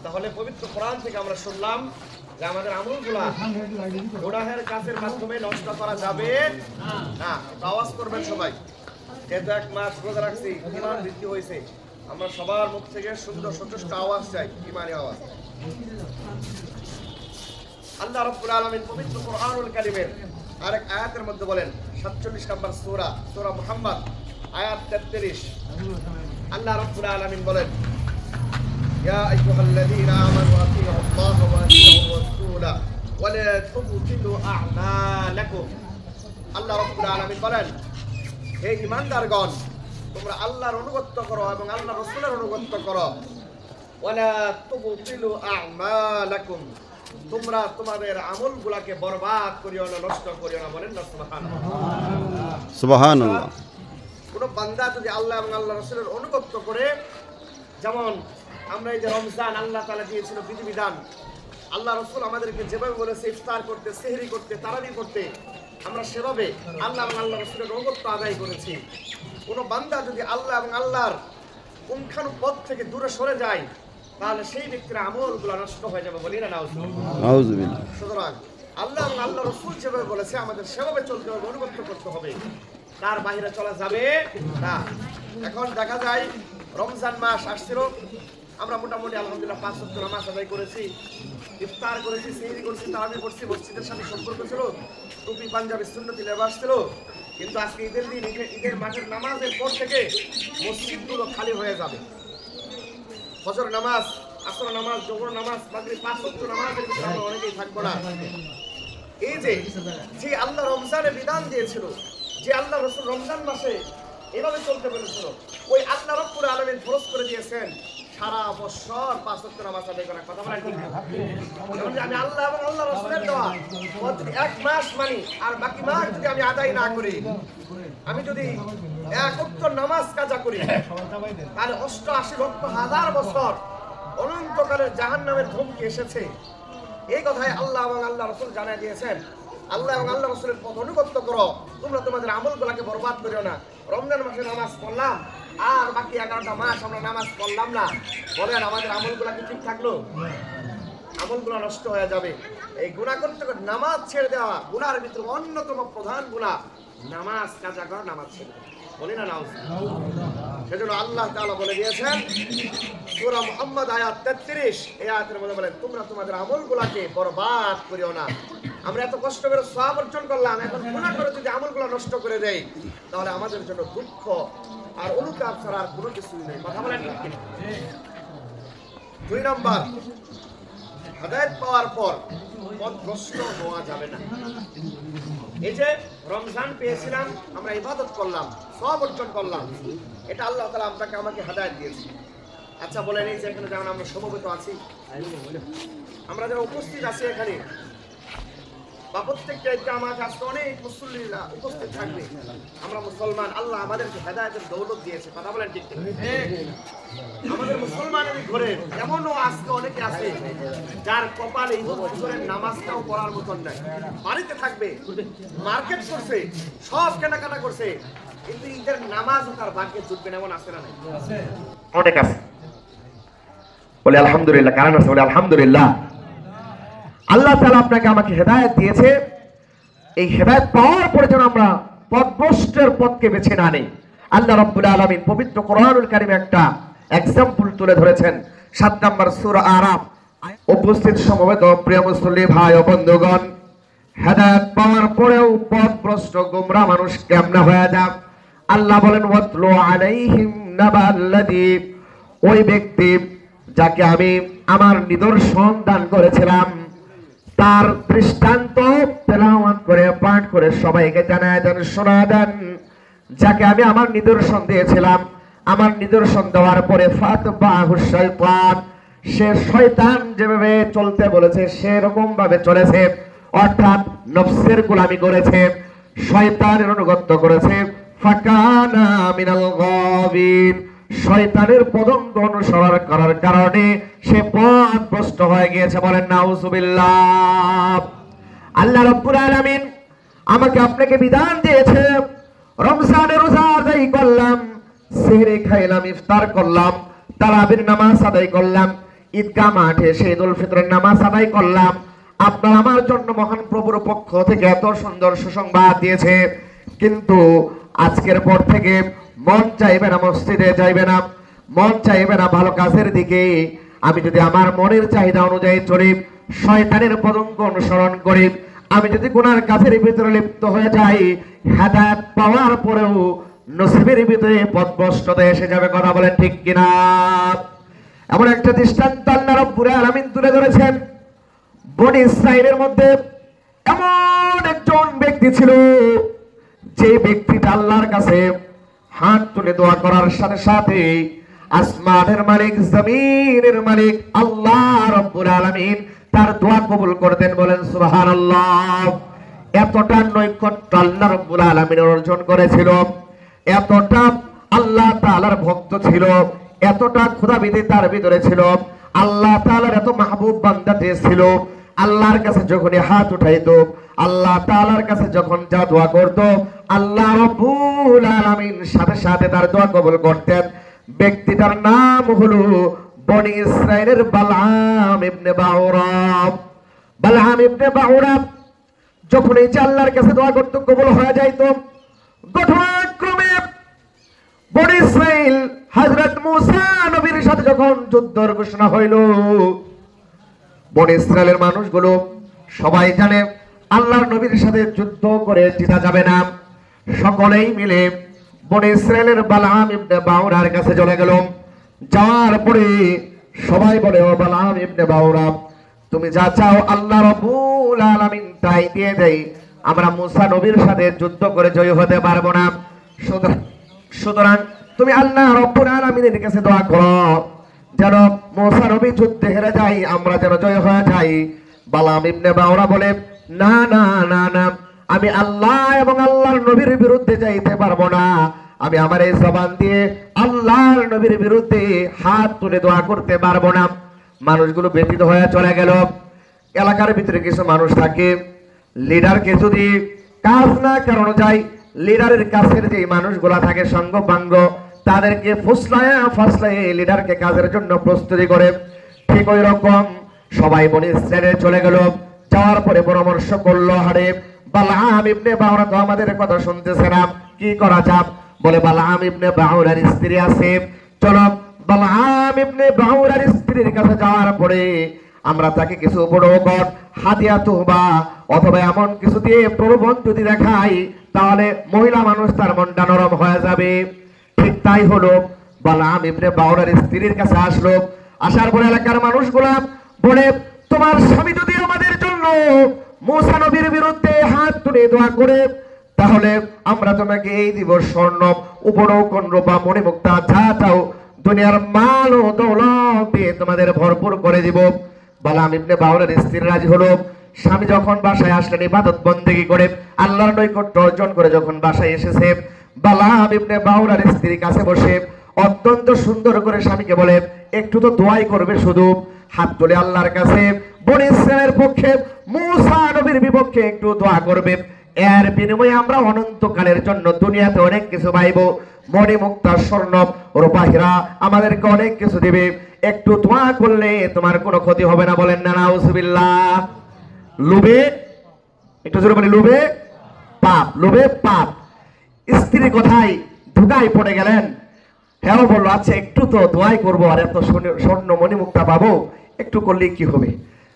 তাহলে পবিত্র কোরআন থেকে আমরা শুনলাম যে আমাদের আমলগুলা গুনাহের কাজের মাধ্যমে নষ্ট করা যাবে না। আওয়াজ করবেন সবাই। যেহেতু 1 মাস রোজা রাখছি, ঈমান বৃদ্ধি হয়েছে, আমরা সবার মুখ থেকে সুন্দর সুষ্ঠু আওয়াজ চাই, ঈমানি আওয়াজ। আল্লাহ রাব্বুল আলামিন পবিত্র কোরআনুল কারীমের আরেক আয়াতের মধ্যে বলেন, 47 নম্বর সূরা মুহাম্মদ আয়াত 33, আল্লাহ রাব্বুল আলামিন বলেন, ইয়া আইয়ুহাল্লাযীনা আমানু আতিউল্লাহ ওয়া আতিউর রাসূলা ওয়া লা তুবতিলু আ'মালাকুম। আল্লাহ রাব্বুল আলামিন বলেন, হে ঈমানদারগণ, তোমরা আল্লাহর অনুগত্য করো এবং আল্লাহর রাসূলের অনুগত্য করো। ওয়া লা তুবতিলু আ'মালাকুম, তোমরা তোমাদের আমলগুলোকে বরবাদ করিও না, নষ্ট করিও না। বলেন না সুবহানাল্লাহ। সুবহানাল্লাহ। কোন বান্দা যদি আল্লাহ এবং আল্লাহ রাসূলের অনুগত্য করে, যেমন আমরা এই যে রমজান আল্লাহ তাআলা দিয়েছিল বিধিবিধান, আল্লাহ রাসূল আমাদেরকে যেভাবে বলেছে ইফতার করতে, সেহরি করতে, তারাবি করতে, আমরা সেভাবে আল্লাহ এবং আল্লাহ রাসূলের অনুগত্য আদায় করেছি। কোন বান্দা যদি আল্লাহ এবং আল্লাহর কোনখানো পথ থেকে দূরে সরে যায়, তাহলে সেই ব্যক্তির আমলগুলো নষ্ট হয়ে যাবে। বলি না নাউজুবিল্লাহ। সুতরাং আল্লাহ এবং আল্লাহ রাসূল যেভাবে বলেছে আমাদের সেভাবে চলতে হবে, অনুগত্য করতে হবে, তার বাইরে চলা যাবে না। এখন দেখা যায় রমজান মাস আসছিল, আমরা মোটামুটি আলহামদুলিল্লাহ 5 ওয়াক্ত নামাজ আদায় করেছি, ইফতার করেছি, সেহরি করেছি, তারাবি করছি, মসজিদের সাথে সম্পর্ক ছিল, টুপি পাঞ্জাবি সুন্নতি লেবাস ছিল। কিন্তু আজকে ঈদের দিন, ঈদের মাঠের নামাজের পর থেকে মসজিদগুলো খালি হয়ে যাবে। ফজর নামাজ, আসর নামাজ, জোহর নামাজ, মাগরিব 5 ওয়াক্ত নামাজের ভিতরে আমরা অনেকেই থাকবো না। এই যে আল্লাহ রমজানে বিধান দিয়েছিল, যে আল্লাহ রাসূল রমজান মাসে এভাবে চলতে বলেছিল, ওই আল্লাহ রাব্বুল আলামিন ফরজ করে দিয়েছেন সারা বছর 5 ওয়াক্ত নামাজ আদায় করার কথা। বলেন ঠিক না? যেমন আমি আল্লাহ এবং আল্লাহ রাসূলের দেওয়া যদি 1 মাস মানি আর বাকি মাস যদি আমি আদায় না করি, আমি যদি 1 ওয়াক্ত নামাজ কাজা করি, তাহলে 88 লক্ষ হাজার বছর অনন্তকালের জাহান্নামের ধমকি এসেছে। এই কথাই আল্লাহ এবং আল্লাহ রাসূল জানিয়ে দিয়েছেন। আল্লাহ এবং আল্লাহ রাসূলের পথ অনুগত্য করো, তোমরা তোমাদের আমলগুলোকে বরবাদ করিও না। রমজান মাসে নামাজ পড়লাম আর বাকি 11টা মাস আমরা নামাজ পড়লাম না, বলেন আমাদের আমলগুলো কি ঠিক থাকলো? আমলগুলো নষ্ট হয়ে যাবে। এই গুনাহ করতে করতে নামাজ ছেড়ে দেওয়া গুনার ভিতরে অন্যতম প্রধান গুনাহ নামাজ কাজা করা, নামাজ ছেড়ে দেওয়া। বলি না নাউজ। সেজন্য আল্লাহ তাআলা বলে দিয়েছেন সূরা মুহাম্মদ আয়াত 33, এই আয়াতের মধ্যে বলেন, তোমরা তোমাদের আমলগুলোকে বরবাদ করিও না। আমরা এত কষ্ট করে সওয়াব অর্জন করলাম, এখন গুনাহ করে যদি আমলগুলো নষ্ট করে দেই, তাহলে আমাদের জন্য দুঃখ আর অনুতাপ ছাড়া আর কোনো কিছুই নেই। কথা বলেন ঠিক কিনা? 2 নাম্বার, হেদায়েত পাওয়ার পর পথভ্রষ্ট হওয়া যাবে না। এই যে রমজান পেয়েছিলাম, আমরা ইবাদত করলাম, সওয়াব অর্জন করলাম, এটা আল্লাহ তাআলা আমাকে হেদায়েত দিয়েছে। আচ্ছা বলেন, এই যে এখানে যেমন আমরা সমবেত আছি, আমরা যারা উপস্থিত আছি এখানে, বা প্রত্যেকটা জামাত আজকে অনেক মুসল্লিরা উপস্থিত থাকবে, আমরা মুসলমান, আল্লাহ আমাদেরকে হেদায়েতের দৌলত দিয়েছে। কথা বলেন ঠিক কিনা? আমাদের মুসলমানের ঘরে এমনও আজকে অনেকে আছে যার কপালে ঈদের নামাজটাও পড়ার মতন নাই। বাড়িতে থাকবে, মার্কেট করছে, সব কেনাকাটা করছে, কিন্তু ঈদের নামাজও তার ভাগ্যে জুটবে না, এমন আছে না? অনেক আছে। বলে আলহামদুলিল্লাহ। কারণ আছে, বলে আলহামদুলিল্লাহ। আল্লাহ তাআলা আপনাকে আমাকে হেদায়েত দিয়েছে। এই হেদায়েত পাওয়ার পরে যেন আমরা পথভ্রষ্টের পথকে বেছে না নেই। আল্লাহ রাব্বুল আলামিন পবিত্র কোরআনুল কারীমে একটা এক্সাম্পল তুলে ধরেছেন। 7 নম্বর সূরা আরাফ। উপস্থিত সমবেত প্রিয় মুসল্লি ভাই ও বন্ধুগণ, হেদায়েত পাওয়ার পরেও পথভ্রষ্ট গোমরা মানুষ কেমনে হয়ে যায়? আল্লাহ বলেন, ওয়াতলু আলাইহিম নাবাল্লাযী, ওই ব্যক্তি যাকে আমি আমার নিদর্শন দান করেছিলাম, তার দৃষ্টান্ত তেলাওয়াত করে পাঠ করে সবাইকে জানায় দেন, শোনা দেন। যাকে আমি আমার নিদর্শন দিয়েছিলাম, আমার নিদর্শন দেওয়ার পরে ফাতবাহু শাইতান, সে শয়তান যেভাবে চলতে বলেছে সেরকম ভাবে চলেছে, অর্থাৎ নফসের গোলামি করেছে, শয়তানের অনুগত্য করেছে। ফাকানা মিনাল গাবিন, শয়তানের পদঙ্গ অনুসরণ করার কারণে সে পথভ্রষ্ট হয়ে গিয়েছে। বলেন নাউজুবিল্লাহ। আল্লাহ রাব্বুল আলামিন আমাকে আপনাকে বিধান দিয়েছে, রমজানের রোজা আদায় করলাম, সেহরি খাইলাম, ইফতার করলাম, তারাবির নামাজ আদায় করলাম, ঈদগাহ মাঠে এসে ঈদুল ফিতরের নামাজ আদায় করলাম। আপনার আমার জন্য মহান প্রভুর পক্ষ থেকে এত সুন্দর সুসংবাদ দিয়েছে, কিন্তু আজকের পর থেকে মন চাইবে না মসজিদে যাইবে না, মন চাইবে না ভালো কাজের দিকে। আমি যদি আমার মনের চাহিদা অনুযায়ী চলি, শয়তানের পদঙ্ক অনুসরণ করি, আমি যদি গুনার কাজের ভিতরে লিপ্ত হয়ে যাই, হেদায়েত পাওয়ার পরেও নসিবের ভিতরে পথভ্রষ্টতা এসে যাবে। কথা বলেন ঠিক কিনা? এমন একটা দৃষ্টান্ত আল্লাহ রাব্বুল আলামিন তুলে ধরেছেন। বনী ইসরাইলের মধ্যে এমন একজন ব্যক্তি ছিল, যে ব্যক্তিটা আল্লাহর কাছে হাত তুলে দোয়া করার সাথে সাথে আসমানের মালিক, জমিনের মালিক আল্লাহ রাব্বুল আলামিন তার দোয়া কবুল করতেন। বলেন সুবহানাল্লাহ। এতটা নৈকট্য আল্লাহ রাব্বুল আলামিন অর্জন করেছিল, এতটা আল্লাহ তাআলার ভক্ত ছিল, এতটা খোদাবিধি তার ভিতরে ছিল, আল্লাহ তাআলার এত মাহবুব বান্দা ছিল। আল্লাহর কাছে যখনই হাত উঠাইতো, আল্লাহ তাআলার কাছে যখন যা দোয়া করত, আল্লাহ রাব্বুল আলামিন সাথে সাথে তার দোয়া কবুল করতেন। ব্যক্তিটার নাম হলো বনী ইসরাইলের বালআম ইবনে বাউরা। বালআম ইবনে বাউরা যখন এই আল্লাহর কাছে দোয়া করত, কবুল হয়ে যাইত। ঘটনাক্রমে বনী ইসরাইল হযরত মুসা নবীর সাথে যখন যুদ্ধের ঘোষণা হইল, বনী ইসরাইলের মানুষগুলো সবাই জানে আল্লাহর নবীর সাথে যুদ্ধ করে জিতা যাবে না। সকলেই মিলে বনী ইসরাইলের বালআম ইবনে বাউরার কাছে চলে গেল। যাওয়ার পরে সবাই বলে, ও বালআম ইবনে বাউরা, তুমি যা চাও আল্লাহ রাব্বুল আলামিন তাই দিয়ে দেই। আমরা মুসা নবীর সাথে যুদ্ধ করে জয় হতে পারবো না, সুতরাং তুমি আল্লাহ রাব্বুল আলামিনের কাছে দোয়া করো যেন মুসা নবী যুদ্ধে হেরে যায়, আমরা যেন জয় হয়ে যাই। বালআম ইবনে বাউরা বলে, না না না না, আমি আল্লাহ এবং আল্লাহর নবীর বিরুদ্ধে যাইতে পারবো না। আমি আমার এই জবান দিয়ে আল্লাহর নবীর বিরুদ্ধে হাত তুলে দোয়া করতে পারবো না। মানুষগুলো ব্যতীত হয়ে চলে গেল। এলাকার ভিতরে কিছু মানুষ থাকে, লিডারকে যদি কাজ না করানো যায়, লিডারের কাছের যে মানুষগুলা থাকে সঙ্গপাঙ্গ, তাদেরকে ফুসলায় লিডারকে কাজের জন্য প্রস্তুতি করে। ঠিক ওই রকম সবাই বনী ইসরাইলে চলে গেল। যাওয়ার পরে পরামর্শ করলো, হারে বালআম ইবনে বাউরা তো আমাদের কথা শুনতেছে না, কি করা যাক? বলে, বালআম ইবনে বাউরার স্ত্রী আছে, চলো বালআম ইবনে বাউরার স্ত্রীর কাছে যাওয়ার পরে আমরা তাকে কিছু বড় হাদিয়া তুহবা অথবা এমন কিছু দিয়ে প্রলোভন যদি দেখাই, তাহলে মহিলা মানুষ তার মনটা নরম হয়ে যাবে। ঠিক তাই হলো। বালআম ইবনে বাউরার স্ত্রীর কাছে আসলো। আসার পরে এলাকার মানুষগুলা বলে, তোমার স্বামী যদি আমাদের জন্য মুসা নবীর বিরুদ্ধে হাত তুলে দোয়া করে, তাহলে আমরা তোমাকে এই দিব স্বর্ণ, উপঢৌকন, রূপা, মণিমুক্তা, যা চাও দুনিয়ার মাল ও দৌলত দিয়ে তোমাদের ভরপুর করে দিব। বালআম ইবনে বাউরার স্ত্রী রাজি হলো। স্বামী যখন বাসায় আসলেন, ইবাদত বন্দেগী করে আল্লাহর নৈকট্য অর্জন করে যখন বাসায় এসেছে, বালআম ইবনে বাউরার স্ত্রী কাছে বসে অত্যন্ত সুন্দর করে স্বামীকে বলে, একটু তো দোয়াই করবে, শুধু হাত তুলে আল্লাহর কাছে বনী ইসরাইলের পক্ষে, মুসা নবীর বিপক্ষে একটু দোয়া করবে। এর বিনিময়ে আমরা অনন্তকালের জন্য দুনিয়াতে অনেক কিছু পাইব, মণিমুক্তা, স্বর্ণ, রূপা, হীরা, আমাদেরকে অনেক কিছু দিবে। একটু দোয়া করলে তোমার কোনো ক্ষতি হবে না। বলেন না নাউজুবিল্লাহ। লোভে, একটু জোরে বলি, লোভে পাপ, লোভে পাপ। স্ত্রীর কথাই ধোঁকায় পড়ে গেলেন। হ্যাঁ বললো, আচ্ছা একটু তো দোয়াই করবো, আর এত স্বর্ণ মণিমুক্তা পাবো, একটু করলে কি হবে?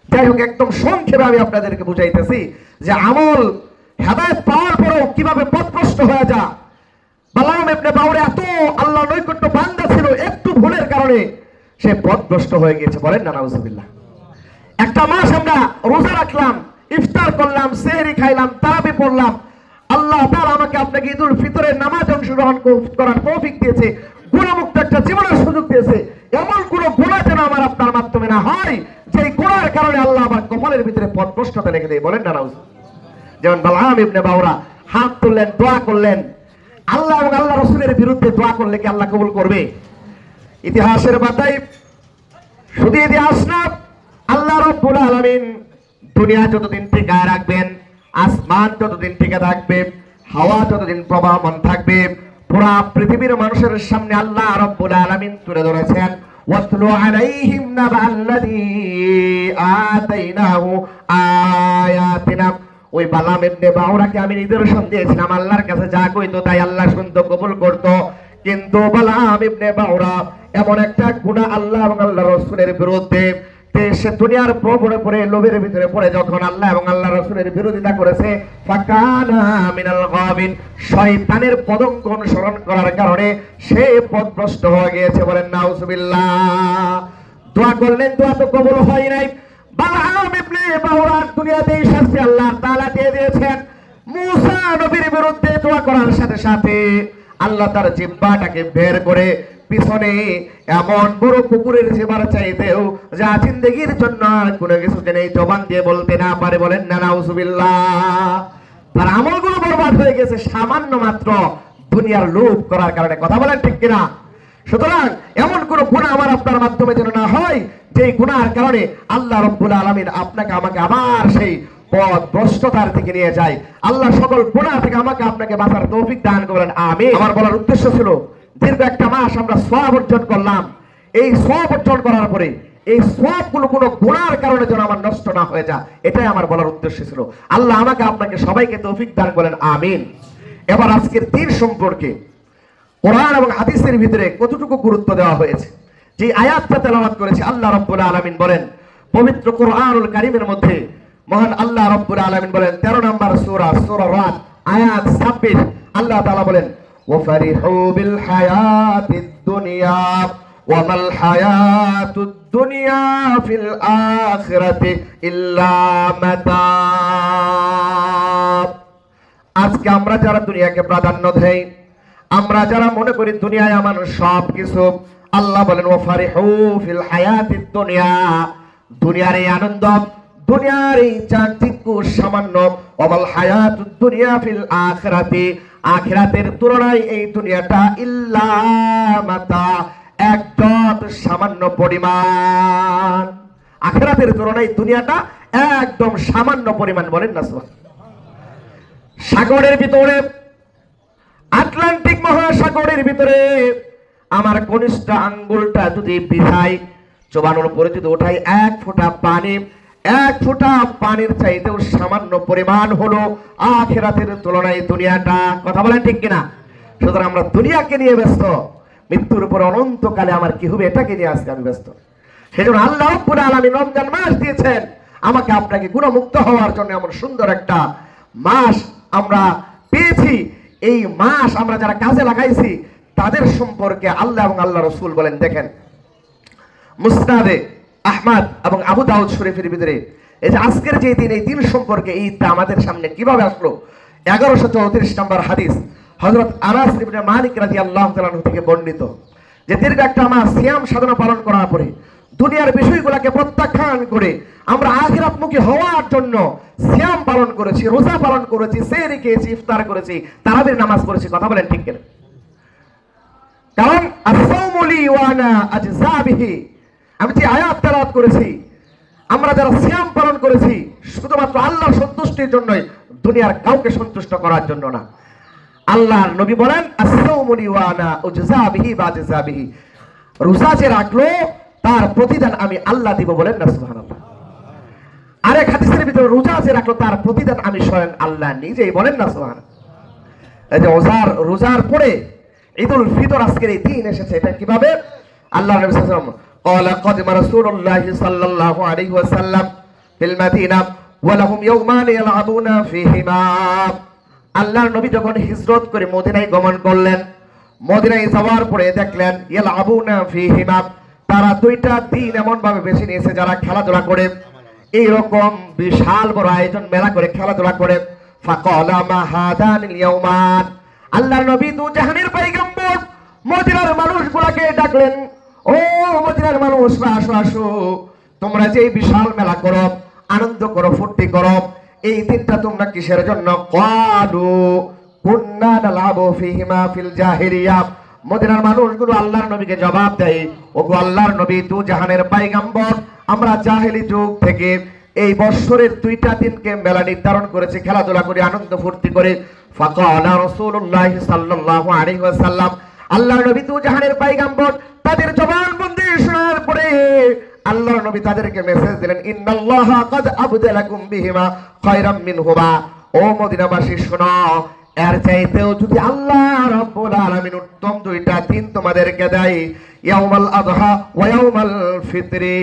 যাই হোক, একদম সংক্ষেপে আমি আপনাদেরকে বুঝাইতেছি যে আমল হেদায়েত পাওয়ার পরেও কিভাবে পথভ্রষ্ট হয়ে যা। বালআম ইবনে বাউরা এত আল্লাহ নৈকট্য বান্দা ছিল, একটু ভুলের কারণে সে পথভ্রষ্ট হয়ে গেছে। বলেন না নাউজুবিল্লাহ। একটা মাস আমরা রোজা রাখলাম, ইফতার করলাম, সেহরি খাইলাম, তারাবি পড়লাম, আল্লাহ তাআলা আমাকে আপনাকে ঈদুল ফিতরের নামাজ অংশগ্রহণ করার তৌফিক দিয়েছে, গুনাহমুক্ত একটা জীবনের সুযোগ দিয়েছে। এমন কোন গুনাহ যেন আমার আপনার মাধ্যমে না হয় যে গুনাহের কারণে আল্লাহ আমার কপালের ভিতরে পথভ্রষ্টতা রেখে দেয়। বলেন না নাউজুবিল্লাহ। যেমন বালআম ইবনে বাউরা হাত তুললেন, দোয়া করলেন। আল্লাহ এবং আল্লাহ রাসূলের বিরুদ্ধে দোয়া করলে কি আল্লাহ কবুল করবে? ইতিহাসের পাতায় শুধু ইতিহাস না, আল্লাহ রাব্বুল আলামিন দুনিয়া যতদিন টিকায় রাখবেন, আসমান যতদিন টিকে থাকবে, হাওয়া যতদিন প্রবাহমান থাকবে, পুরা পৃথিবীর মানুষের সামনে আল্লাহ রাব্বুল আলামিন তুলে ধরেছেন ওয়াতলু আলাইহিম নাবাল্লাযী আতাইনাহু আয়াতিনা। ওই বালাম ইবনে বাউরাকে আমি নিদর্শন দিয়েছিলাম, আল্লাহর কাছে যা কইতো তাই আল্লাহ শুনতো, কবুল করত। কিন্তু বালাম ইবনে বাউরা এমন একটা গুনাহ আল্লাহ এবং আল্লাহর রাসূলের বিরুদ্ধে, সে দুনিয়ার প্রলোভনে পড়ে, লোভের ভিতরে পড়ে যখন আল্লাহ এবং আল্লাহ রাসূলের বিরোধিতা করেছে, ফাকানা মিনাল গাবিন, শয়তানের পদঙ্ক অনুসরণ করার কারণে সে পথভ্রষ্ট হয়ে গিয়েছে। বলেন নাউজুবিল্লাহ। দোয়া করলেন, দোয়া তো কবুল হয় নাই। বালাম ইবনে বাউরা দুনিয়াতে শাস্তি আল্লাহ তাআলা দিয়ে দিয়েছেন। মুসা নবীর বিরুদ্ধে দোয়া করার সাথে সাথে আল্লাহ তার জিহ্বাটাকে বের করে পিছনে এমন বড় কুকুরের জিহ্বার চাইতেও যা জিন্দেগির জন্য আর কোনো কিছু নেই, জবান দিয়ে বলতে না পারে। বলেন না নাউজুবিল্লাহ। তার আমলগুলো বরবাদ হয়ে গেছে সামান্য মাত্র দুনিয়ার লোভ করার কারণে। কথা বলেন ঠিক কিনা? সুতরাং এমন কোন গুনাহ আমার আপনার মাধ্যমে যেন না হয় যেই গুনাহের কারণে আল্লাহ রাব্বুল আলামিন আপনাকে আমাকে আবার সেই পথ ভ্রষ্টতার থেকে নিয়ে যায়। আল্লাহ সকল গুনাহ থেকে আমাকে আপনাকে বাঁচার তৌফিক দান করেন, আমিন। আমার বলার উদ্দেশ্য ছিল, দীর্ঘ একটা মাস আমরা সওয়াব অর্জন করলাম। এই সওয়াব অর্জন করার পরে এই সওয়াবগুলো কোনো গুনাহের কারণে যেন আমার নষ্ট না হয়ে যায়, এটাই আমার বলার উদ্দেশ্য ছিল। আল্লাহ আমাকে আপনাকে সবাইকে তৌফিক দান করেন, আমিন। এবার আজকের দিন সম্পর্কে কোরআন এবং হাদিসের ভিতরে কতটুকু গুরুত্ব দেওয়া হয়েছে, যে আয়াতটা তেলাওয়াত করেছে আল্লাহ রাব্বুল আলামিন বলেন পবিত্র কোরআনুল কারীমের মধ্যে, মহান আল্লাহ রাব্বুল আলামিন বলেন 13 নম্বর সূরা, সূরা রাদ, আয়াত 26, আল্লাহ তাআলা বলেন ওয়াফারিহু বিল হায়াতিদ দুনিয়া ওয়া মাল হায়াতুদ দুনিয়া ফিল আখিরাতি ইল্লা মাতা। আজকে আমরা যারা দুনিয়াকে প্রাধান্য দেই, আমরা যারা মনে করি দুনিয়ায় আমার সব কিছু, আল্লাহ বলেন ওয়াফারিহু ফিল হায়াতিদ দুনিয়া, দুনিয়ার এই আনন্দ, দুনিয়ার এই চাকচিক্য সামান্য, ওয়াল হায়াতুদ দুনিয়া ফিল আখিরাতি, আখিরাতের তুলনায় এই দুনিয়াটা ইল্লা মাতা, একদম সামান্য পরিমাণ। আখিরাতের তুলনায় দুনিয়াটা একদম সামান্য পরিমাণ। বলেন না সুবহানাল্লাহ। সাগরের ভিতরে, আটলান্টিক মহাসাগরের ভিতরে আমার কনিষ্ঠ আঙ্গুলটা যদি বিছাই, চোবানোর পরে যদি ওঠাই, এক ফোঁটা পানি, এক ফোঁটা পানির চাইতেও সামান্য পরিমাণ হলো আখিরাতের তুলনায় দুনিয়াটা। কথা বলেন ঠিক কিনা? সুতরাং আমরা দুনিয়াকে নিয়ে ব্যস্ত, মৃত্যুর উপর অনন্তকালে আমার কি হবে এটাকে নিয়ে আজকে আমি ব্যস্ত। সেজন্য আল্লাহ রাব্বুল আলামিন রমজান মাস দিয়েছেন আমাকে আপনাকে গুণমুক্ত হওয়ার জন্য। এমন সুন্দর একটা মাস আমরা পেয়েছি। এই মাস আমরা যারা কাজে লাগাইছি তাদের সম্পর্কে আল্লাহ এবং আল্লাহ রাসূল বলেন, দেখেন মুসনাদে আহমদ এবং আবু দাউদ শরীফের ভিতরে এই যে আজকের যে দিন, এই দিন সম্পর্কে ঈদটা আমাদের সামনে কিভাবে আসলো, 1134 নম্বর হাদিস হযরত আনাস ইবনে মালিক রাদিয়াল্লাহু তাআলা থেকে বর্ণিত, যে দীর্ঘ একটা মাস সিয়াম সাধনা পালন করার পরে দুনিয়ার বিষয়গুলোকে প্রত্যাখ্যান করে আমরা আখিরাতমুখী হওয়ার জন্য সিয়াম পালন করেছি, রোজা পালন করেছি, সেহরি খেয়েছি, ইফতার করেছি, তারাবির নামাজ পড়েছি। কথা বলেন ঠিক কিনা? কারণ আস-সাওমু লি ওয়া আনা আজযা বিহি, আমি যে আয়াত তেলাওয়াত করেছি, আমরা যারা সিয়াম পালন করেছি শুধুমাত্র আল্লাহর সন্তুষ্টির জন্যই, দুনিয়ার কাউকে সন্তুষ্ট করার জন্য না। আল্লাহর নবী বলেন আস-সাওমু লি ওয়া আনা আজযা বিহি বা আজযা বিহি, রোজা যে রাখলো তার প্রতিদান আমি আল্লাহ দিব। বলেন না সুবহানাল্লাহ। আরেক হাদিসের ভিতরে রোজা যে রাখলো তার প্রতিদান আমি স্বয়ং আল্লাহ নিজেই। বলেন না সুবহানাল্লাহ। এই যে রোজার পরে ঈদুল ফিতর আজকের এই দিন এসেছে, এটা কিভাবে? আল্লাহর নবী সাল্লাল্লাহু আলাইহি ওয়াসাল্লাম قال قدم رسول الله صلى الله عليه وسلم في المدينة ولهم يومان يلعبون فيهما। আল্লাহর নবী যখন হিজরত করে মদিনায় গমন করলেন, মদিনায় যাওয়ার পরে দেখলেন ইয়ালআবুনা ফীহিমা, তারা দুইটা দিন এমন ভাবে বেছে নিয়েছে যারা খেলাধুলা করে, এইরকম বিশাল বড় আয়োজন মেলা করে খেলাধুলা করে। ফাকালা মা হাদানিল ইয়াউমান, আল্লাহর নবী দু জাহানের পয়গম্বর মদিনার মানুষগুলোকে ডাকলেন, ও মদিনার মানুষ, আসো আসো, তোমরা যে বিশাল মেলা করো, আনন্দ করো, ফুর্তি করো, এই দিনটা তোমরা কিসের জন্য? ক্বালু কুন্না নালআবু ফীহিমা ফিল জাহিলিয়া। মদিনার মানুষগুলো আল্লাহর নবীকে জবাব দেয়, ওগো আল্লাহর নবী, দু জাহানের পয়গম্বর, আমরা জাহেলি যুগ থেকে এই বছরের দুইটা দিনকে মেলা নির্ধারণ করেছি, খেলাধুলা করে, আনন্দ ফুর্তি করে। ফাকালা রাসূলুল্লাহ সাল্লাল্লাহু আলাইহি ওয়াসাল্লাম, আল্লাহর নবী দু জাহানের পয়গম্বর, তাদের জবানবন্দি শোনার পরে আল্লাহর নবী তাদেরকে মেসেজ দিলেন, ইন্নাল্লাহা ক্বাদ আবদালাকুম বিহিমা খায়রাম মিনহুমা। ও মদিনাবাসী শোনো, এর চাইতেও যদি আল্লাহ রাব্বুল আলামিন উত্তম দুইটা দিন তোমাদেরকে দেয়, ইয়াউমাল আযহা ওয়া ইয়াউমাল ফিতরি,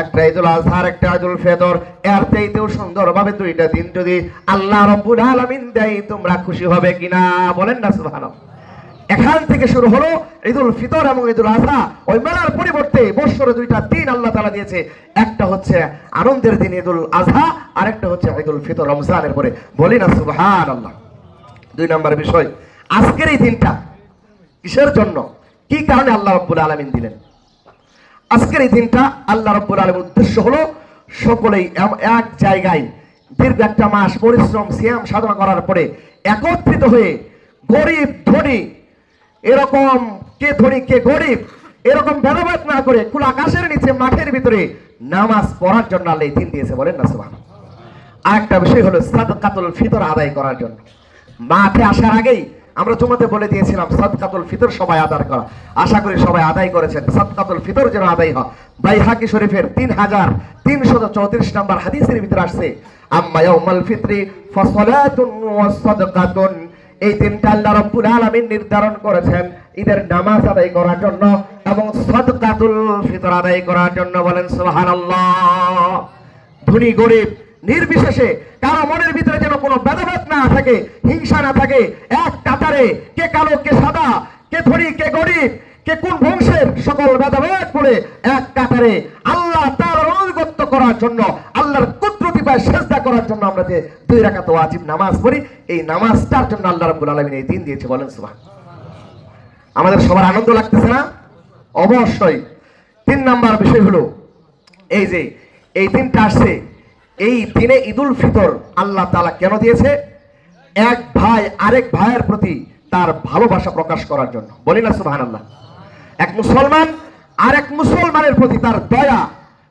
একটা ঈদুল আযহা আর একটা ঈদুল ফিতর, এর চাইতেও সুন্দরভাবে দুইটা দিন যদি আল্লাহ রাব্বুল আলামিন দেয়, তোমরা খুশি হবে কিনা? বলেন না সুবহানাল্লাহ। এখান থেকে শুরু হলো ঈদুল ফিতর এবং ঈদুল আযহা। ওই মেলার পরিবর্তে বছরে দুইটা দিন আল্লাহ তাআলা দিয়েছে, একটা হচ্ছে আনন্দের দিন ঈদুল আযহা, আর একটা হচ্ছে ঈদুল ফিতর রমজানের পরে। বলি না সুবহানাল্লাহ। দুই নম্বর বিষয়, আজকের এই দিনটা কিসের জন্য, কি কারণে আল্লাহ রাব্বুল আলামিন দিলেন? আজকের এই দিনটা আল্লাহ রাব্বুল আলামিনের উদ্দেশ্য হলো সকলেই এক জায়গায় দীর্ঘ একটা মাস পরিশ্রম সিয়াম সাধনা করার পরে একত্রিত হয়ে গরিব ধনী এরকম, কে ধনী কে গরিব এরকম ভেদাভেদ না করে খোলা আকাশের নিচে মাঠের ভিতরে নামাজ পড়ার জন্য আল্লাহ এই দিন দিয়েছে। বলেন না সুবহানাল্লাহ। আরেকটা বিষয় হলো সাদকাতুল ফিতর আদায় করার জন্য। মাঠে আসার আগেই আমরা জুমাতে বলে দিয়েছিলাম সাদকাতুল ফিতর সবাই আদায় করা, আশা করি সবাই আদায় করেছেন। সাদকাতুল ফিতর যেন আদায় হয়। বাইহাকি শরীফের 3334 নম্বর হাদিসের ভিতরে আসছে, আম্মা ইয়াউমাল ফিতরি ফাসালাতুন ওয়া সাদকাতুন, এই দিনটা আল্লাহ রাব্বুল আলামিন নির্ধারণ করেছেন ঈদের নামাজ আদায় করার জন্য এবং সাদকাতুল ফিতর আদায় করার জন্য। বলেন সুবহানাল্লাহ। ধনী গরিব নির্বিশেষে কারো মনের ভিতরে যেন কোনো ভেদাভেদ না থাকে, হিংসা না থাকে, এক কাতারে কে কালো কে সাদা, কে ধনী কে গরিব, কে কোন বংশের, সকল ভেদাভেদ করে এক কাতারে আল্লাহ তাআলার অনুগত্য করার জন্য, আল্লাহর কুদরতি পায়ে সিজদা করার জন্য আমরা যে 2 রাকাত ওয়াজিব নামাজ পড়ি, এই নামাজটার জন্য আল্লাহ রাব্বুল আলামিন এই দিন দিয়েছে। বলেন সুবহানাল্লাহ। আমাদের সবার আনন্দ লাগতেছে না? অবশ্যই। 3 নাম্বার বিষয় হলো এই যে এই দিনটা আসছে, এই দিনে ঈদুল ফিতর আল্লাহ তাআলা কেন দিয়েছে? এক ভাই আরেক ভাইয়ের প্রতি তার ভালোবাসা প্রকাশ করার জন্য। বলি না সুবহানাল্লাহ। এক মুসলমান আরেক মুসলমানের প্রতি তার দয়া,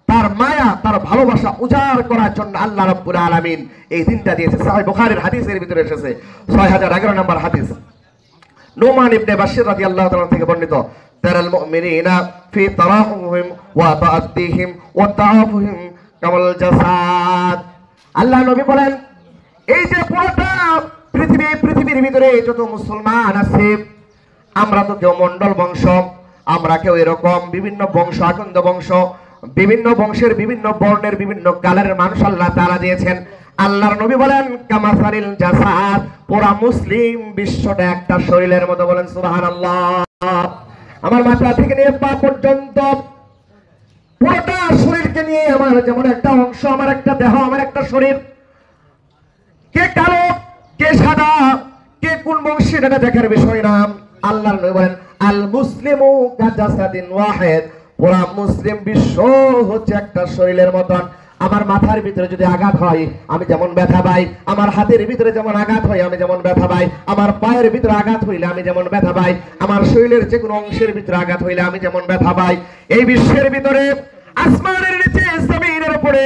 তার মায়া, তার ভালোবাসা উজাড় করার জন্য আল্লাহ রাব্বুল আলামিন এই দিনটা দিয়েছে। সহিহ বুখারীর হাদিসের ভিতরে এসেছে 6011 নম্বর হাদিস, নুমান ইবনে বাশির রাদিয়াল্লাহু তাআলা থেকে বর্ণিত, তারাল মুমিনিনা ফি তারাহুহিম ওয়া তাআদ্দিহিম ওয়া তাআফুহিম কামাল জাসাদ। আল্লাহ নবী বলেন, এই যে পুরোটা পৃথিবীর ভিতরে যত মুসলমান আছে, আমরা তো কেউ মন্ডল বংশ, আমরা কেউ এরকম বিভিন্ন বংশ, আকন্দ বংশ, বিভিন্ন বংশের বিভিন্ন বর্ণের বিভিন্ন কালারের মানুষ আল্লাহ তাআলা দিয়েছেন। আল্লাহর নবী বলেন, কামাসারিল জাসাদ, পুরা মুসলিম বিশ্বটা একটা শরীরের মতো। বলেন সুবহানাল্লাহ। আমার মাথা থেকে নিয়ে পা পর্যন্ত পুরোটা শরীরকে নিয়ে আমার যেমন একটা অংশ, আমার একটা দেহ, আমার একটা শরীর। কে কালো কে সাদা, কে কোন বংশের, এটা দেখার বিষয় না। আল্লাহর নবী বলেন, আল মুসলিমু কাজাসাদিন ওয়াহিদ, পুরা মুসলিম বিশ্ব হচ্ছে একটা শরীরের মতন। আমার মাথার ভিতরে যদি আঘাত হয় আমি যেমন ব্যথা পাই, আমার হাতের ভিতরে যেমন আঘাত হয় আমি যেমন ব্যথা পাই, আমার পায়ের ভিতরে আঘাত হইলে আমি যেমন ব্যথা পাই, আমার শরীরের যে কোনো অংশের ভিতরে আঘাত হইলে আমি যেমন ব্যথা পাই, এই বিশ্বের ভিতরে আসমানের নিচে জমিনের উপরে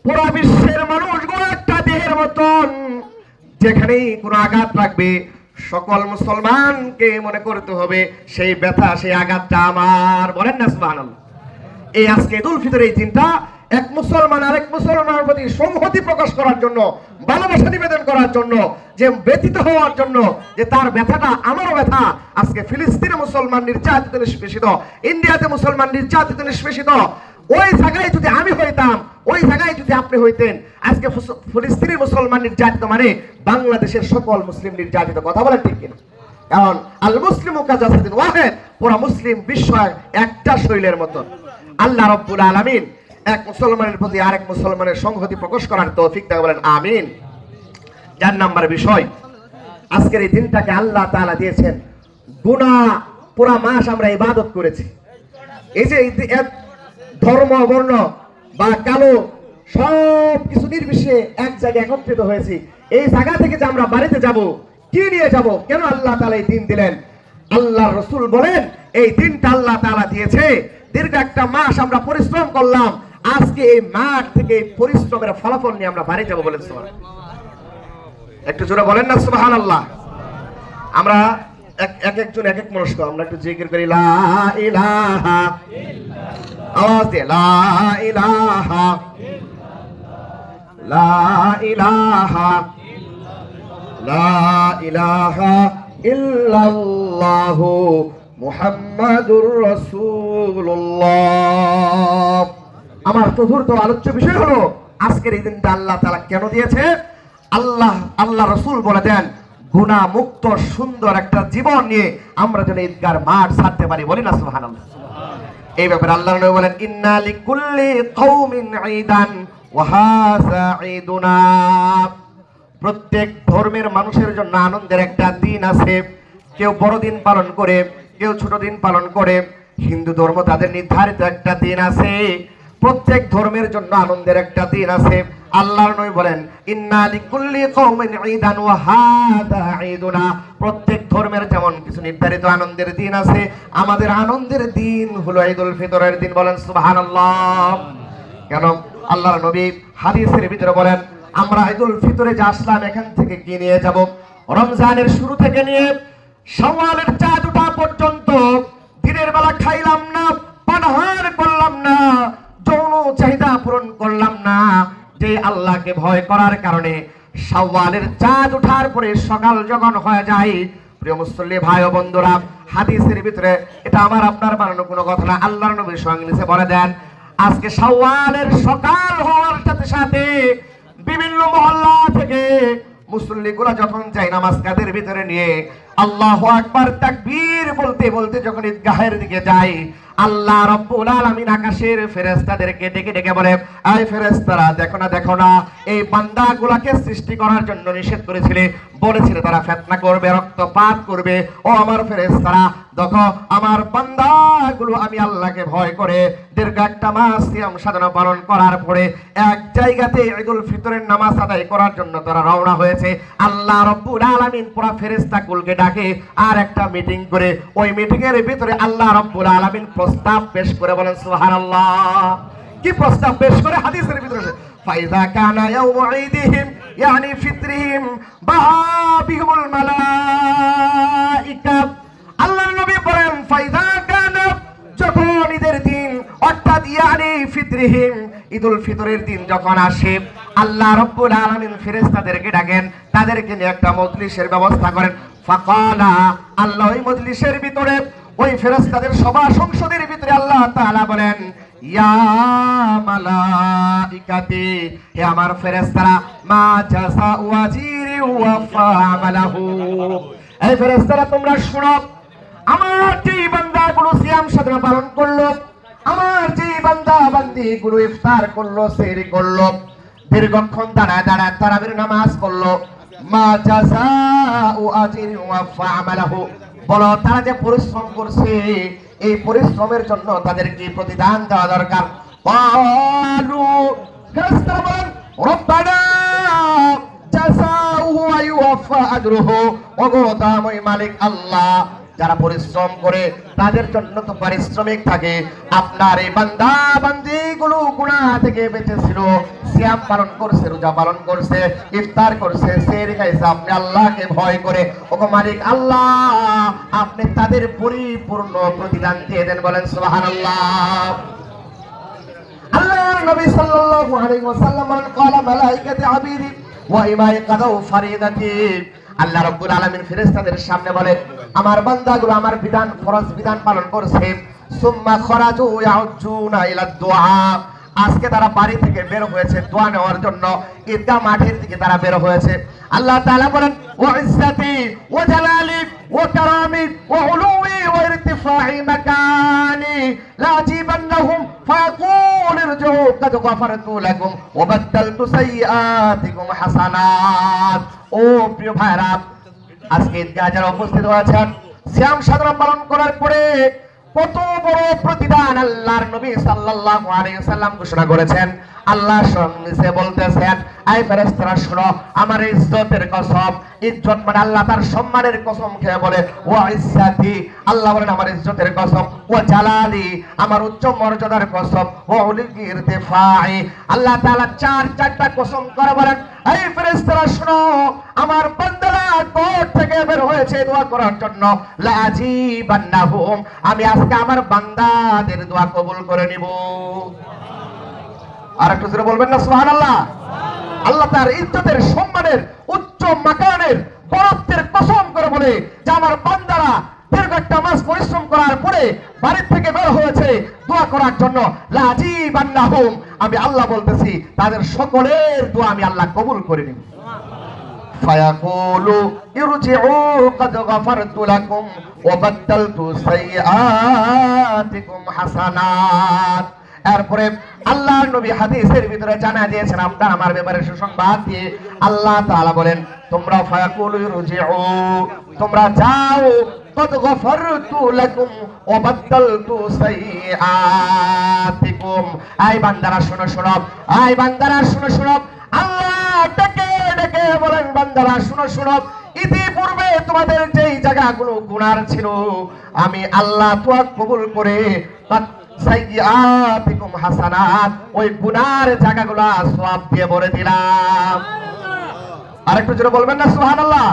পুরা বিশ্বের মানুষগুলো একটা দেহের মতন। যেখানেই কোনো আঘাত লাগবে সকল মুসলমানকে মনে করতে হবে সেই ব্যথা, সেই আঘাতটা আমার। বলেন না সুবহানাল্লাহ। এই আজকে ঈদুল ফিতর এই দিনটা এক মুসলমান আরেক মুসলমানের প্রতি সংহতি প্রকাশ করার জন্য, ভালোবাসা নিবেদন করার জন্য, যে ব্যথিত হওয়ার জন্য যে তার ব্যথাটা আমারও ব্যথা। আজকে ফিলিস্তিনে মুসলমান নির্যাতিত নিষ্পেষিত, ইন্ডিয়াতে মুসলমান নির্যাতিত নিষ্পেষিত, ওই জায়গায় যদি আমি হইতাম, ওই জায়গায় যদি আপনি হইতেন, আজকে ফিলিস্তিনের মুসলমান নির্যাতিত মানে বাংলাদেশের সকল মুসলিম নির্যাতিত। কথা বলেন ঠিক কিনা? কারণ আল মুসলিমু কাজাসাদিন ওয়াহিদ, পুরা মুসলিম বিশ্ব একটা শরীরের মতন। আল্লাহ রাব্বুল আলামিন এক মুসলমানের প্রতি আরেক মুসলমানের সংহতি প্রকাশ করার তৌফিক দান। বলেন আমিন। 4 নম্বর বিষয়, আজকের এই দিনটাকে আল্লাহ তাআলা দিয়েছেন গুনাহ পুরা মাস আমরা ইবাদত করেছি। এই যে ধর্ম বর্ণ বা কালো সব কিছু নির্বিশেষে এক জায়গায় একত্রিত হয়েছি, এই জায়গা থেকে যে আমরা বাড়িতে যাব, কি নিয়ে যাব, কেন আল্লাহ তাআলা এই দিন দিলেন? আল্লাহর রাসূল বলেন, এই দিনটা আল্লাহ তাআলা দিয়েছে, দীর্ঘ একটা মাস আমরা পরিশ্রম করলাম, আজকে এই মাঠ থেকে পরিশ্রমের ফলাফল নিয়ে আমরা বাড়ি যাব। বলেন সুবহানাল্লাহ। একটু জোরে বলেন না সুবহানাল্লাহ। আমরা এক একজন এক এক মানুষ আমরা একটু জিকির করি লা ইলাহা আওয়াজ দিয়ে লা ইলাহা লা ইলাহা লা ইলাহা ইল্লাল্লাহু মুহাম্মাদুর রাসূলুল্লাহ। আমার চতুর্থ আলোচ্য বিষয় হলো আজকের এই দিনটা আল্লাহ তাআলা কেন দিয়েছে। আল্লাহ রাসূল বলে দেন গুনাহ মুক্ত সুন্দর একটা জীবন নিয়ে আমরা যেন ঈদগার মাঠ ছাড়তে পারি, বলি না সুবহানাল্লাহ। এই ব্যাপারে আল্লাহর নবী বলেন ইন্না লিকুল্লি কওমিন ঈদান ওয়া হাযা ঈদুনা। প্রত্যেক ধর্মের মানুষের জন্য আনন্দের একটা দিন আছে। কেউ বড়দিন পালন করে, কেউ ছোট দিন পালন করে। হিন্দু ধর্ম তাদের নির্ধারিত একটা দিন আছে। প্রত্যেক ধর্মের জন্য আনন্দের একটা দিন আছে। আল্লাহর নবী বলেন ইন্না লিকুল্লি কওমিন ঈদান ওয়া হাযা ঈদুনা। প্রত্যেক ধর্মের যেমন কিছু নির্ধারিত আনন্দের দিন আছে, আমাদের আনন্দের দিন হলো ঈদুল ফিতরের দিন, বলেন সুবহানাল্লাহ। কেন আল্লাহর নবী হাদিসের ভিতরে বলেন আমরা ঈদুল ফিতরে যে আসলাম এখান থেকে কি নিয়ে যাব, রমজানের শুরু থেকে নিয়ে শাওয়ালের চাঁদ ওঠা পর্যন্ত দিনের বেলা খাইলাম না, পানাহার করলাম না, যৌন চাহিদা পূরণ করলাম না। যে আল্লাহকে ভয় করার কারণে শাওয়ালের চাঁদ ওঠার পরে সকাল যখন হয়ে যায়, প্রিয় মুসল্লি ভাই ও বন্ধুরা, হাদিসের ভিতরে এটা আমার আপনার বানানো কোনো কথা না, আল্লাহর নবীর সঙ্গে নিচে বলে দেন আজকে শাওয়ালের সকাল হওয়ার সাথে সাথে বিভিন্ন মহল্লা থেকে মুসল্লিগুলা যখন যায় নামাজ কাদের ভিতরে নিয়ে আল্লাহু আকবার তাকবীর বলতে বলতে যখন ঈদগাহের দিকে যায়, আল্লাহ রাব্বুল আলামিন আকাশের ফেরেশতাদেরকে ডেকে ডেকে বলে এই ফেরেশতারা দেখো না এই বান্দাগুলাকে সৃষ্টি করার জন্য নিষেধ করেছিলে, বলেছিলে তারা ফিতনা করবে, রক্তপাত করবে। ও আমার ফেরেশতারা দেখো আমার বান্দাগুলো আমি আল্লাহকে ভয় করে দীর্ঘ একটা মাস সিয়াম সাধনা পালন করার পরে এক জায়গাতে ঈদুল ফিতরের নামাজ আদায় করার জন্য তারা রওনা হয়েছে। আল্লাহ রাব্বুল আলামিন পুরা ফেরেশতাগুলোকে ডাকে আর একটা মিটিং করে, ওই মিটিং এর ভিতরে আল্লাহ রাব্বুল আলামিন প্রস্তাব পেশ করে, বলেন সুবহানাল্লাহ। কি প্রস্তাব পেশ করে হাদিসের ভিতরে ফাইযা কানা ইয়াউমু ঈদিহিম ইয়ানি ফিতরিহিম বাহাবিহুল মালাইকা। আল্লাহর নবী বলেন ফাইযা কানা যখন ঈদের দিন অর্থাৎ ইয়ানি ফিতরিহিম ঈদুল ফিতরের দিন যখন আসে, আল্লাহ রাব্বুল আলামিন ফেরেশতাদেরকে ডাকেন, তাদেরকে নিয়ে একটা মজলিসের ব্যবস্থা করেন। ফাকালা আল্লাহ ওই মজলিসের ভিতরে ওই ফেরেশতাদের সভা সংসদের ভিতরে আল্লাহ তাআলা বলেন ইয়া মালাইকাতি, হে আমার ফেরেশতারা মা জাযাউ ওয়াজিরি ওয়া ফাআমালাহু। এই ফেরেশতারা তোমরা শোনো, আমার যে বান্দাগুলো সিয়াম সাধনা পালন করলো, আমার যে বান্দা বান্দিগুলো ইফতার করলো, সেহরি করলো, দীর্ঘক্ষণ দাঁড়ায় দাঁড়ায় তারাবির নামাজ পড়লো, মা জাযাউ আজরি ওয়া ফাআমালাহু, বলো তারা যে পরিশ্রম করছে এই পরিশ্রমের জন্য তাদের কি প্রতিদান দেওয়া দরকার। ক্বালু ফেরেশতারা বলেন রব্বানা জাযাউহু ওয়া ইউওয়াফা আজরুহু, ওগো দয়াময় মালিক আল্লাহ, যারা পরিশ্রম করে তাদের জন্য তো পারিশ্রমিক থাকে। আপনার এই বান্দা বান্দিগুলো গুনাহ থেকে বেঁচেছিল, সিয়াম পালন করছে, রোজা পালন করছে, ইফতার করছে, সেহরি খাইছে, আপনি আল্লাহকে ভয় করে, ওগো মালিক আল্লাহ আপনি তাদের পরিপূর্ণ প্রতিদান দিয়ে দেন, বলেন সুবহানাল্লাহ। আল্লাহর নবী সাল্লাল্লাহু আলাইহি ওয়াসাল্লাম বলেন ক্বালা মালাইকাতি আবিদি ওয়া ইমাই কাদাউ ফারিদাতি। আল্লাহ রাব্বুল আলামিন ফেরেশতাদের সামনে বলে আমার বান্দাগুলো আমার বিধান ফরজ বিধান পালন করছে, সুম্মা খরাজু ইয়াউজুনা ইলা দুআ, আজকে তারা বাড়ি থেকে বের হয়েছে দোয়া নেওয়ার জন্য, ঈদগাহ মাঠের দিকে তারা বের হয়েছে। আল্লাহ তাআলা বলেন ওয়া ইজ্জাতি ওয়া জালালি ওয়া কারামি ওয়া উলুমি ওয়া ইরতিফা'i মাকানি লা জিবান্নাহুম ফায়াকুল ইরজু কাদ গফারতু লাকুম ওয়া বাদদালতু সাইয়্যাতিকুম হাসানাত। ও প্রিয় ভাইরা, আজকে ঈদগাহ যারা উপস্থিত হয়েছেন, সিয়াম সাধনা পালন করার পরে কত বড় প্রতিদান আল্লাহর নবী সাল্লাল্লাহু আলাইহি ওয়াসাল্লাম ঘোষণা করেছেন। আল্লাহ সঙ্গে বলতেছেন আই ফেরেশতারা শুনো, আমার ইজ্জতের কসম, ইজ্জত মানে আল্লাহ তার সম্মানের কসম খেয়ে বলে ওয়া ইজ্জাতি, আল্লাহ বলেন আমার ইজ্জতের কসম, ওয়া জালালি আমার উচ্চ মর্যাদার কসম, ওয়া উলি ইরতিফা'i, আল্লাহ তাআলা চারটা কসম করে বলেন এই ফেরেশতারা শোনো, আমার বান্দারা কোর্ট থেকে বের হয়েছে দোয়া করার জন্য। লাজিবান্নাহুম, আমি আজকে আমার বান্দাদের দোয়া কবুল করে নিব। আর একটু জোরে বলবেন না সুবহানাল্লাহ। আল্লাহ তার ইজ্জতের, সম্মানের, উচ্চ মাকানের, বরত্বের কসম করে বলে যে আমার বান্দারা দীর্ঘ একটা মাস পরিশ্রম করার পরে বাড়ির থেকে বের হয়েছে দোয়া করার জন্য। লাজিবান্নাহুম, আমি আল্লাহ বলতেছি তাদের সকলের দোয়া আমি আল্লাহ কবুল করে নিব। ফায়াকুলু ইরজিউ ক্বাদ গাফারতু লাকুম ওয়া বাদদালতু সাইয়্যাতিকুম হাসানাত। এরপরে আল্লাহর নবী হাদিসের ভিতরে জানা দিয়েছেন, আপনার আমার ব্যাপারে সুসংবাদ দিয়ে আল্লাহ তাআলা বলেন, তোমরা ফায়াকুলু ইরজিউ, তোমরা যাও, ক্বাদ গাফারতু লাকুম ওয়া বাদদালতু সাইয়্যাতিকুম। আই বান্দারা শোনো শোনো, আই বান্দারা শোনো শোনো, আল্লাহ ডেকে ডেকে বলেন, বান্দারা শুনো শুনো, ইতিপূর্বে তোমাদের যেই জায়গাগুলো গুনার ছিল আমি আল্লাহ তোয়া কবুল করে সাইয়্যাতিকুম হাসানাত, ওই গুনার জায়গাগুলো সওয়াব দিয়ে ভরে দিলাম। আরেকটু জোরে বলবেন না সুবহানাল্লাহ।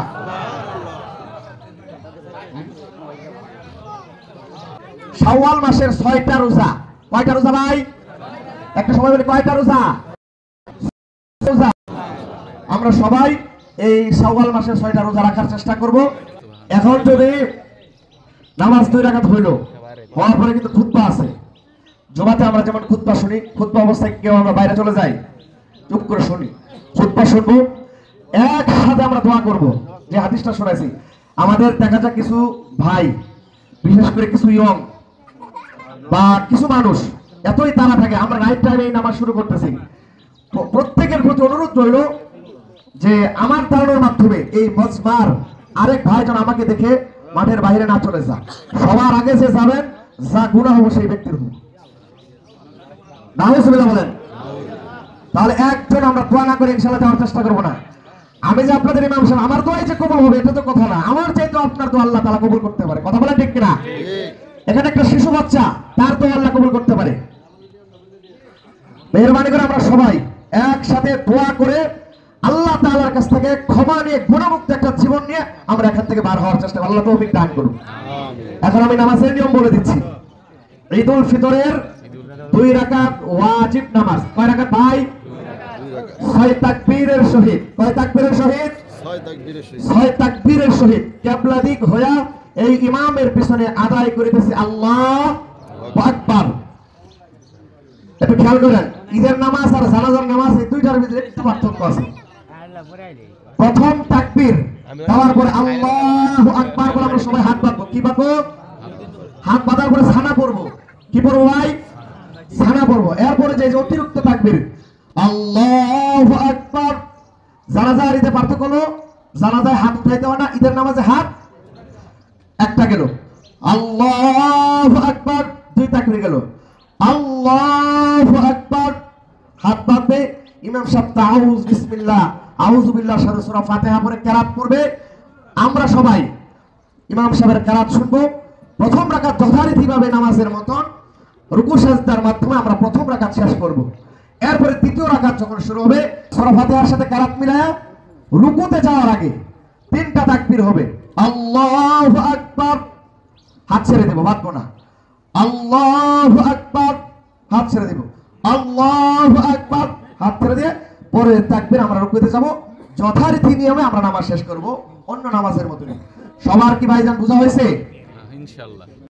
শাওয়াল মাসের 6টা রোজা। কয়টা রোজা ভাই? একটা সময় বলি কয়টা রোজা? আমরা সবাই এই শাওয়াল মাসের 6টা রোজা রাখার চেষ্টা করব। এখন যদি নামাজ 2 রাকাত হইল, হওয়ার পরে কিন্তু খুতবা আছে। জুমাতে আমরা যেমন খুতবা শুনি, খুতবা অবস্থায় কেউ আমরা বাইরে চলে যাই, চুপ করে শুনি, খুতবা শুনবো, একসাথে আমরা দোয়া করব। যে হাদিসটা শোনাইছি, আমাদের দেখা যায় কিছু ভাই, বিশেষ করে কিছু ইয়ং বা কিছু মানুষ এতই তাড়া থাকে, আমরা রাইট টাইমে এই নামাজ শুরু করতেছি। প্রত্যেকের প্রতি অনুরোধ রইল যে আমার তাড়ানোর মাধ্যমে এই মজমার আরেক ভাই যেন আমাকে দেখে মাঠের বাইরে না চলে যায়। সবার আগে যে যাবেন, যা গুনাহ হবে সেই ব্যক্তির হোক। নাউজুবিল্লাহ বলেন। তাহলে একজন আমরা দোয়া না করে ইনশাআল্লাহ যাওয়ার চেষ্টা করব না। আমি যে আপনাদের ইমাম সাহেব, আমার দোয়াই যে কবুল হবে এটা তো কথা না, আমার চাইতে আপনার দোয়া আল্লাহ তাআলা কবুল করতে পারে। কথা বলেন ঠিক কিনা? এখানে একটা শিশু বাচ্চা, তার দোয়া আল্লাহ কবুল করতে পারে। মেহেরবানি করে আমরা সবাই একসাথে দোয়া করে আল্লাহ তাআলার কাছ থেকে ক্ষমা নিয়ে, গুনাহমুক্ত একটা জীবন নিয়ে আমরা এখান থেকে বার হওয়ার চেষ্টা করব। আল্লাহ তৌফিক দান করুন। এখন আমি নামাজের নিয়ম বলে দিচ্ছি। ঈদুল ফিতরের 2 রাকাত ওয়াজিব নামাজ। কয় রাকাত ভাই? 6 তাকবীরের সহিত। কয় তাকবীরের সহিত? 6 তাকবীরের সহিত কিবলা দিক হইয়া এই ইমামের পিছনে আদায় করিতেছি আল্লাহু আকবার। একটু খেয়াল করেন, ঈদের নামাজ আর জানাজার নামাজ এই দুইটার ভিতরে একটু পার্থক্য আছে। প্রথম তাকবীর দেওয়ার পরে আল্লাহু আকবার বলে আমরা সবাই হাত বাঁধবো। কি বাঁধবো? হাত বাঁধার পরে ছানা পড়বো। কি পড়বো ভাই? ছানা পড়বো। এরপরে যে অতিরিক্ত তাকবীর আল্লাহু আকবার। জানাজার ঈদে পার্থক্য হলো, জানাজায় হাত উঠাইতে হয় না, ঈদের নামাজে হাত একটা গেল। আল্লাহু আকবার, 2 তাকবীর গেল। আল্লাহু আকবার, হাত বাঁধবে। ইমাম সাহেব তাউজ বিসমিল্লাহ, আউযু বিল্লাহর সাথে সূরা ফাতিহা পড়ে কিরাত পড়বে। আমরা সবাই ইমাম সাহেবের কিরাত শুনবো। প্রথম রাকাত যথারীতিভাবে নামাজের মতন রুকু সাজদার মাধ্যমে আমরা প্রথম রাকাত শেষ করব। এরপরে দ্বিতীয় রাকাত যখন শুরু হবে, সূরা ফাতিহার সাথে কিরাত মিলায়া রুকুতে যাওয়ার আগে 3টা তাকবীর হবে। আল্লাহু আকবার, হাত ছেড়ে দেব, বাঁধবো না। আল্লাহু আকবার, হাত ছেড়ে দেব। আল্লাহু আকবার, হাত ছেড়ে দিয়ে পরে তাকবীর আমরা রুকুতে যাব। যথারীতি নিয়মে আমরা নামাজ শেষ করব, অন্য নামাজের মতই। সবার কি ভাইজান বোঝা হয়েছে? ইনশাআল্লাহ।